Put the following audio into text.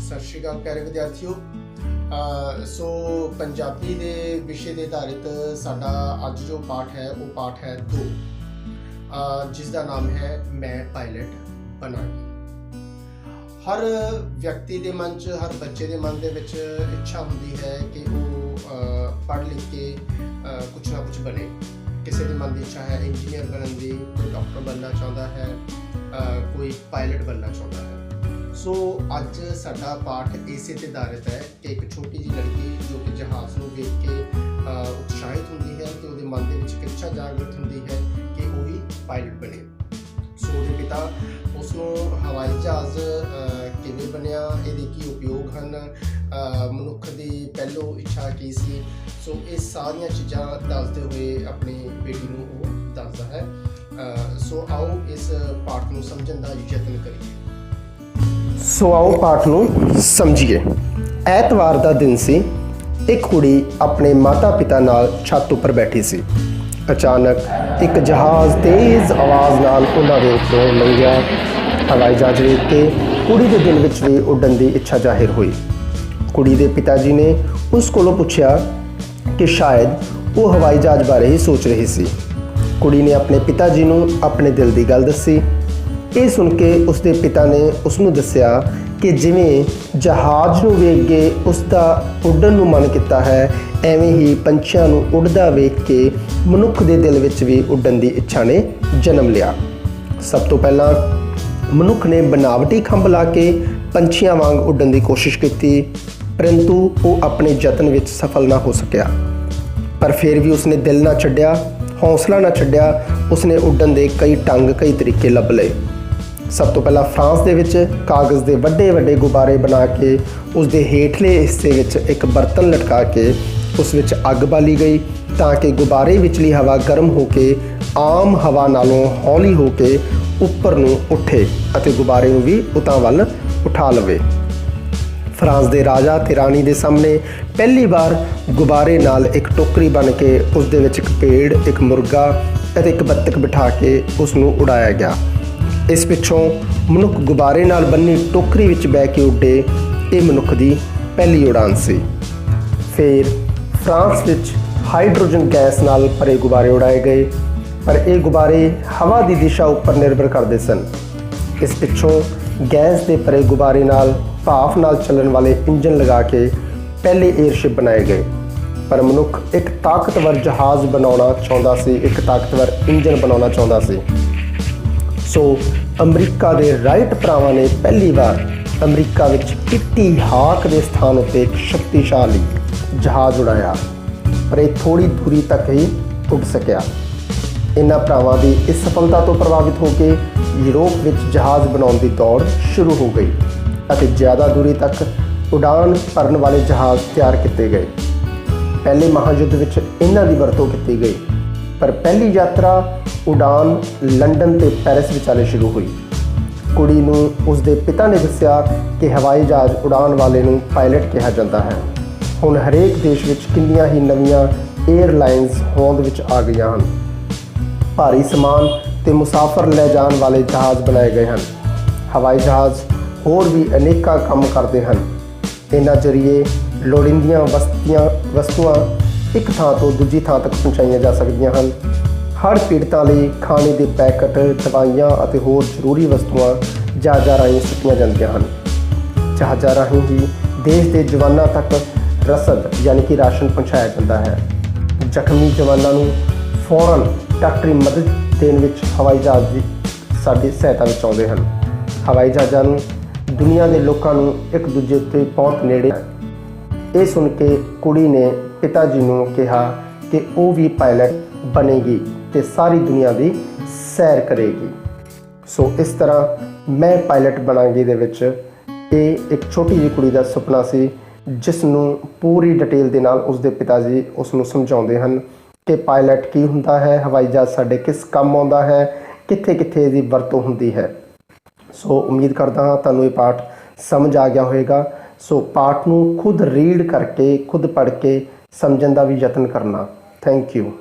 सत श्री अकाल प्यारे विद्यार्थियों। सो पंजाबी के विषय के आधारित साडा अज जो पाठ है वो पाठ है 2 जिसका नाम है मैं पायलट बनांगी। हर व्यक्ति के मन च हर बच्चे के मन के इच्छा होंदी है कि वो पढ़ लिख के कुछ ना कुछ बने। किसी के मन की इच्छा है इंजीनियर बनने की, कोई डॉक्टर बनना चाहता है, कोई पायलट बनना चाहता है। सो अज साडा पाठ इसे ते आधारित है कि एक छोटी जी लड़की जो कि जहाज़ को वेख के उत्साहित होंदी है तो उसके मन के इच्छा जागृत होंदी है कि वो भी पायलट बने। सो उसके पिता उसनों हवाई जहाज़ किवें बनया, ये की उपयोग हैं, मनुख की पहलों इच्छा की सी। सो ये सारिया चीज़ां दसते हुए अपनी बेटी को वो दसदा है। सो आओ इस पाठ को समझण का यत्न करिए। सो आओ पाठ नूं समझिए। ऐतवार का दिन सी। एक कुड़ी अपने माता पिता नाल छत उपर बैठी सी। अचानक एक जहाज़ तेज़ आवाज़ नाल उन्हां दे उत्तों लंघिया। हवाई जहाज़ वेख के कुड़ी दे दिल विच भी उड्डण दी इच्छा जाहिर हुई। कुड़ी दे पिता जी ने उस कोलों पुछया कि शायद वो हवाई जहाज़ बारे ही सोच रही सी। कुड़ी ने अपने पिता जी नूं अपने दिल की गल दसी। ये सुन के उसके पिता ने उसनूं दस्या कि जिवें जहाज़ नूं वेख के उसका उड्डण नूं मन किया है, एवें ही पंछियां नूं उड़दा वेख के मनुख के दिल विच भी उड्डण की इच्छा ने जन्म लिया। सब तो पहला मनुख ने बनावटी खंभ ला के पंछियां वांग उड्डण की कोशिश की, परंतु वो अपने यत्न विच सफल ना हो सकिया। पर फिर भी उसने दिल ना छड्डिया, हौसला ना छड्डिया। उसने उड्डण के कई ढंग कई तरीके लभ लए। सब तो पहला फ्रांस दे विच कागज़ के वड्डे वड्डे गुब्बारे बना के उसके हेठले हिस्से विच एक बर्तन लटका के उस विच अग बाली गई ताकि गुब्बारे विचली हवा गर्म होके आम हवा नालों हौली होके उपर नूं उठे अते गुब्बारे नूं भी उतां वल उठा लवे। फ्रांस के राजा ते राणी के सामने पहली बार गुब्बारे नाल एक टोकरी बन के उस दे विच एक पेड़, एक मुर्गा अते एक बत्तख बिठा के उसनूं उड़ाया गया। इस पिछों मनुख गुब्बारे नाल बन्नी टोकरी विच बह के उड्डे। ये मनुख की पहली उड़ान सी। फिर फ्रांस विच हाइड्रोजन गैस नाल भरे गुब्बारे उड़ाए गए, पर ये गुब्बारे हवा की दिशा उपर निर्भर करते सन। इस पिछों गैस के भरे गुब्बारे नाल भाफ नाल चलन वाले इंजन लगा के पहले एयरशिप बनाए गए। पर मनुख एक ताकतवर जहाज़ बनाना चाहता सी, एक ताकतवर इंजन बनाना चाहता सी। सो अमरीका के राइट भरावां ने पहली बार अमरीका विच किटी हाक के स्थान उत्ते एक शक्तिशाली जहाज़ उड़ाया, पर यह थोड़ी दूरी तक ही उड़ सकिया। इन्हां भरावां की इस सफलता तो प्रभावित होकर यूरोप विच जहाज़ बनाने की दौड़ शुरू हो गई अते ज़्यादा दूरी तक उड़ान भरन वाले जहाज़ तैयार किए गए। पहले महायुद्ध विच इन्हां की वरतों की गई, पर पहली यात्रा उड़ान लंडन ते पेरिस विचाले शुरू हुई। कुड़ी नूं उसके पिता ने दस्या कि हवाई जहाज़ उड़ान वाले नूं पायलट कहा जाता है। हुण हरेक देश विच किन्नियां ही नवीआं एयरलाइनस होंद विच आ गई हैं। भारी समान ते मुसाफर ले जाण वाले जहाज़ बनाए गए हैं। हवाई जहाज़ होर भी अनेकां काम करते हैं। इन्हां जरिए लोड़ींदियां वस्तुआं एक थां तो दूजी थां तक पहुँचाईयां जा सकदियां हैं। हड़ पीड़ितां लई खाने के पैकेट, दवाइयां और होर जरूरी वस्तुआं जहाज़ां राहीं सुट्टियां जांदियां हन। जहाज़ां राहीं ही देश के जवानों तक रसद यानी कि राशन पहुँचाया जाता है। जख्मी जवानों नूं फौरन डॉक्टरी मदद देण विच हवाई जहाज़ की साडी सहायता विच आउंदे हन। हवाई जहाज़ां नूं दुनिया के लोगों नूं एक दूजे उत्ते बहुत नेड़े है। ये सुन के कुड़ी ने पिता जी नूं कहा कि वो भी पायलट बनेगी ते सारी दुनिया की सैर करेगी। सो इस तरह मैं पायलट बनांगी दे विच ये एक छोटी जी कुड़ी का सुपना सी, जिसनों पूरी डिटेल दे नाल उसके पिता जी उसनों समझाउंदे हन कि पायलट की हुंदा है, हवाई जहाज़ साडे किस काम आउंदा है, कित्थे कित्थे इहदी वरतों हुंदी है। सो उम्मीद करदा हां तुहानूं ये पाठ समझ आ गया होएगा। सो पाठ नूं खुद रीड करके खुद पढ़ के समझण का भी यत्न करना। Thank you.